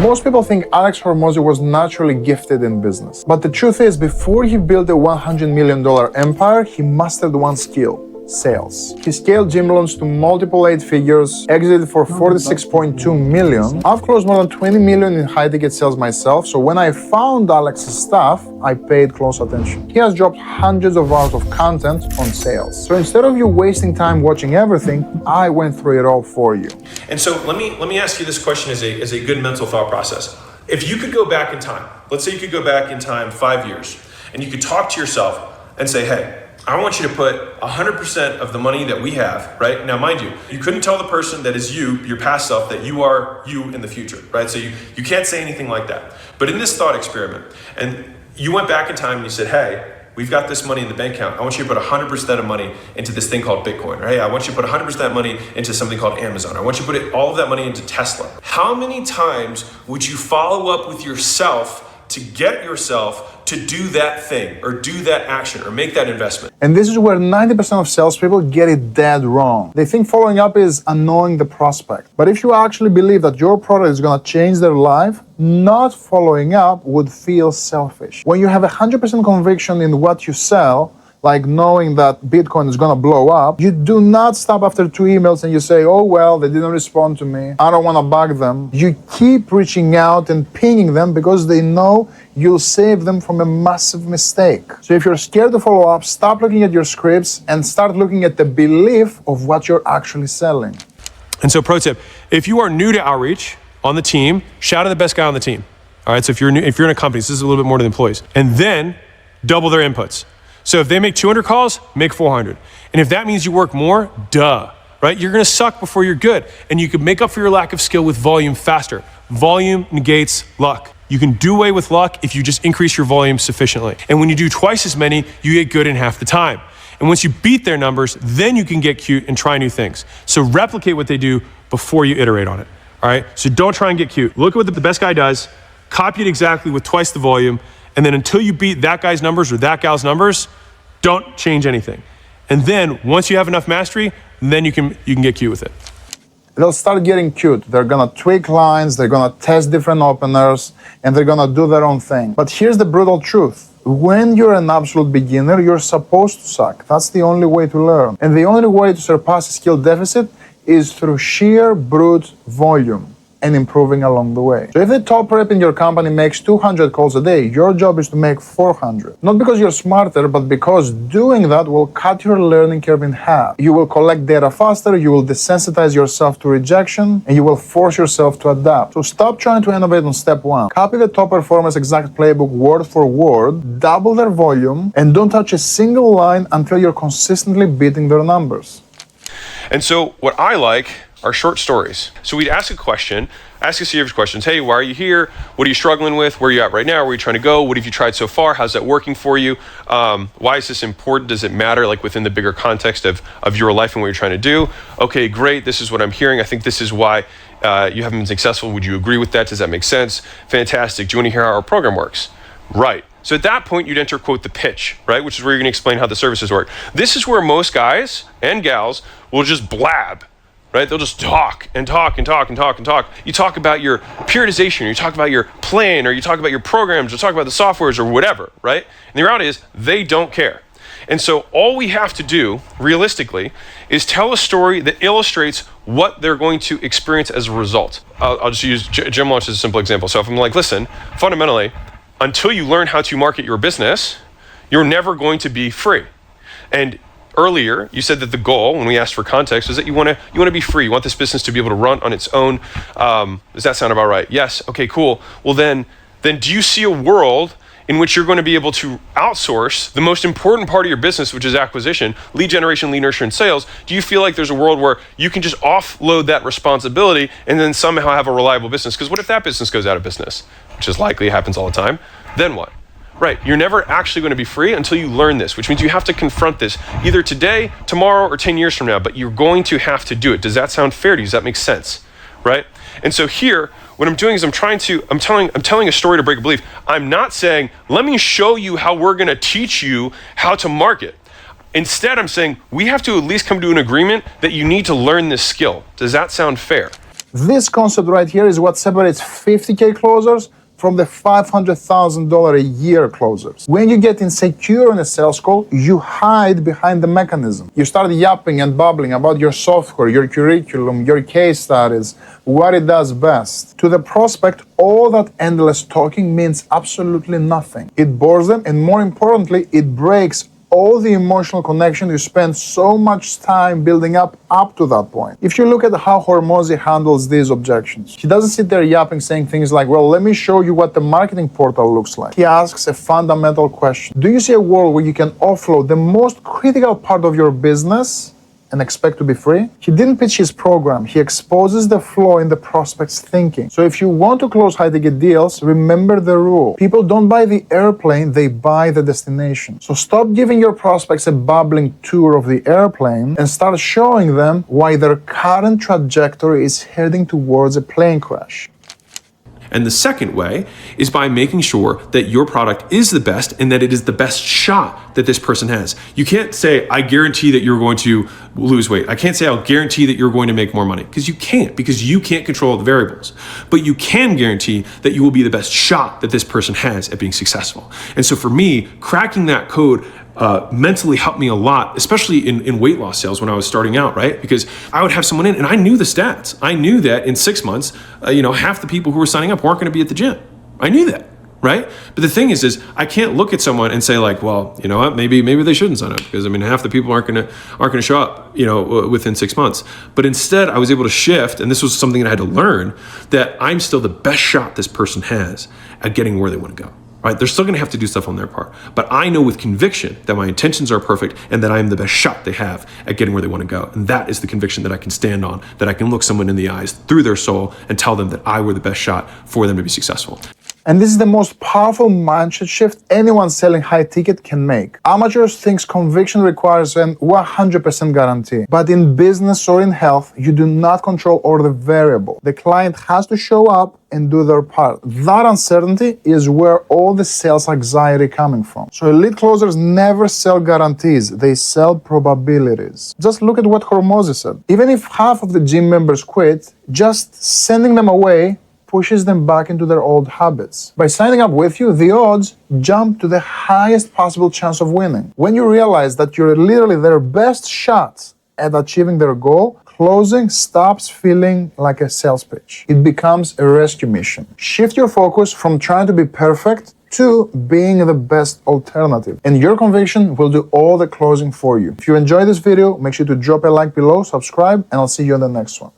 Most people think Alex Hormozi was naturally gifted in business. But the truth is, before he built a $100 million empire, he mastered one skill: sales. He scaled gym loans to multiple 8 figures, exited for 46.2 million. I've closed more than 20 million in high-ticket sales myself, so when I found Alex's stuff, I paid close attention. He has dropped hundreds of hours of content on sales. So instead of you wasting time watching everything, I went through it all for you. And so let me ask you this question as a good mental thought process. If you could go back in time, let's say you could go back in time 5 years, and you could talk to yourself and say, hey, I want you to put 100% of the money that we have, right? Now, mind you, you couldn't tell the person that is you, your past self, that you are you in the future, right? So you can't say anything like that. But in this thought experiment, and you went back in time and you said, hey, we've got this money in the bank account. I want you to put 100% of money into this thing called Bitcoin. Or, hey, I want you to put 100% of that money into something called Amazon. I want you to put all of that money into Tesla. How many times would you follow up with yourself to get yourself to do that thing or do that action or make that investment? And this is where 90% of salespeople get it dead wrong. They think following up is annoying the prospect. But if you actually believe that your product is going to change their life, not following up would feel selfish. When you have 100% conviction in what you sell, like knowing that Bitcoin is gonna blow up, you do not stop after 2 emails and you say, oh well, they didn't respond to me, I don't wanna bug them. You keep reaching out and pinging them because they know you'll save them from a massive mistake. So if you're scared to follow up, stop looking at your scripts and start looking at the belief of what you're actually selling. And so pro tip, if you are new to outreach on the team, shout out the best guy on the team. All right, so if you're in a company, so this is a little bit more to the employees, and then double their inputs. So if they make 200 calls, make 400. And if that means you work more, duh, right? You're gonna suck before you're good. And you can make up for your lack of skill with volume faster. Volume negates luck. You can do away with luck if you just increase your volume sufficiently. And when you do twice as many, you get good in half the time. And once you beat their numbers, then you can get cute and try new things. So replicate what they do before you iterate on it, all right? So don't try and get cute. Look at what the best guy does, copy it exactly with twice the volume, and then until you beat that guy's numbers or that gal's numbers, don't change anything. And then once you have enough mastery, then you can get cute with it. They'll start getting cute. They're gonna tweak lines, they're gonna test different openers, and they're gonna do their own thing. But here's the brutal truth. When you're an absolute beginner, you're supposed to suck. That's the only way to learn. And the only way to surpass a skill deficit is through sheer brute volume and improving along the way. So if the top rep in your company makes 200 calls a day, your job is to make 400. Not because you're smarter, but because doing that will cut your learning curve in half. You will collect data faster, you will desensitize yourself to rejection, and you will force yourself to adapt. So stop trying to innovate on step 1. Copy the top performers' exact playbook word for word, double their volume, and don't touch a single line until you're consistently beating their numbers. And so what I like are short stories. So we'd ask a series of questions. Hey, why are you here? What are you struggling with? Where are you at right now? Where are you trying to go? What have you tried so far? How's that working for you? Why is this important? Does it matter, like within the bigger context of your life and what you're trying to do? Okay, great. This is what I'm hearing. I think this is why you haven't been successful. Would you agree with that? Does that make sense? Fantastic. Do you want to hear how our program works? Right. So at that point, you'd enter, quote, the pitch, right? Which is where you're going to explain how the services work. This is where most guys and gals will just blab, right? They'll just talk and talk and talk and talk and talk. You talk about your periodization, or you talk about your plan, or you talk about your programs, or talk about the softwares or whatever, right? And the reality is they don't care. And so all we have to do, realistically, is tell a story that illustrates what they're going to experience as a result. I'll just use gym launch as a simple example. So if I'm like, listen, fundamentally, until you learn how to market your business, you're never going to be free. And earlier, you said that the goal, when we asked for context, was that you want to be free. You want this business to be able to run on its own. Does that sound about right? Yes. Okay, cool. Well, then do you see a world in which you're going to be able to outsource the most important part of your business, which is acquisition, lead generation, lead nurture, and sales? Do you feel like there's a world where you can just offload that responsibility and then somehow have a reliable business? Because what if that business goes out of business, which is likely, happens all the time? Then what? Right, you're never actually going to be free until you learn this, which means you have to confront this either today, tomorrow, or 10 years from now, but you're going to have to do it. Does that sound fair to you? Does that make sense? Right? And so here, what I'm doing is I'm telling a story to break a belief. I'm not saying, let me show you how we're going to teach you how to market. Instead, I'm saying we have to at least come to an agreement that you need to learn this skill. Does that sound fair? This concept right here is what separates 50K closers from the $500,000 a year closers. When you get insecure in a sales call, you hide behind the mechanism. You start yapping and babbling about your software, your curriculum, your case studies, what it does best. To the prospect, all that endless talking means absolutely nothing. It bores them, and more importantly, it breaks all the emotional connection you spend so much time building up to that point. If you look at how Hormozi handles these objections, he doesn't sit there yapping saying things like, well, let me show you what the marketing portal looks like. He asks a fundamental question. Do you see a world where you can offload the most critical part of your business and expect to be free? He didn't pitch his program. He exposes the flaw in the prospect's thinking. So if you want to close high-ticket deals, remember the rule. People don't buy the airplane, they buy the destination. So stop giving your prospects a babbling tour of the airplane and start showing them why their current trajectory is heading towards a plane crash. And the second way is by making sure that your product is the best and that it is the best shot that this person has. You can't say, I guarantee that you're going to lose weight. I can't say I'll guarantee that you're going to make more money, because you can't control the variables. But you can guarantee that you will be the best shot that this person has at being successful. And so for me, cracking that code mentally helped me a lot, especially in weight loss sales when I was starting out, right? Because I would have someone in and I knew the stats. I knew that in 6 months, half the people who were signing up weren't going to be at the gym. I knew that, right? But the thing is I can't look at someone and say like, well, you know what, maybe they shouldn't sign up, because half the people aren't going to show up, within 6 months. But instead, I was able to shift, and this was something that I had to learn, that I'm still the best shot this person has at getting where they want to go. Right? They're still going to have to do stuff on their part. But I know with conviction that my intentions are perfect and that I am the best shot they have at getting where they want to go. And that is the conviction that I can stand on, that I can look someone in the eyes through their soul and tell them that I were the best shot for them to be successful. And this is the most powerful mindset shift anyone selling high ticket can make. Amateurs think conviction requires an 100% guarantee. But in business or in health, you do not control all the variable. The client has to show up and do their part. That uncertainty is where all the sales anxiety coming from. So elite closers never sell guarantees, they sell probabilities. Just look at what Hormozi said. Even if half of the gym members quit, just sending them away pushes them back into their old habits. By signing up with you, the odds jump to the highest possible chance of winning. When you realize that you're literally their best shot at achieving their goal, closing stops feeling like a sales pitch. It becomes a rescue mission. Shift your focus from trying to be perfect to being the best alternative. And your conviction will do all the closing for you. If you enjoyed this video, make sure to drop a like below, subscribe, and I'll see you on the next one.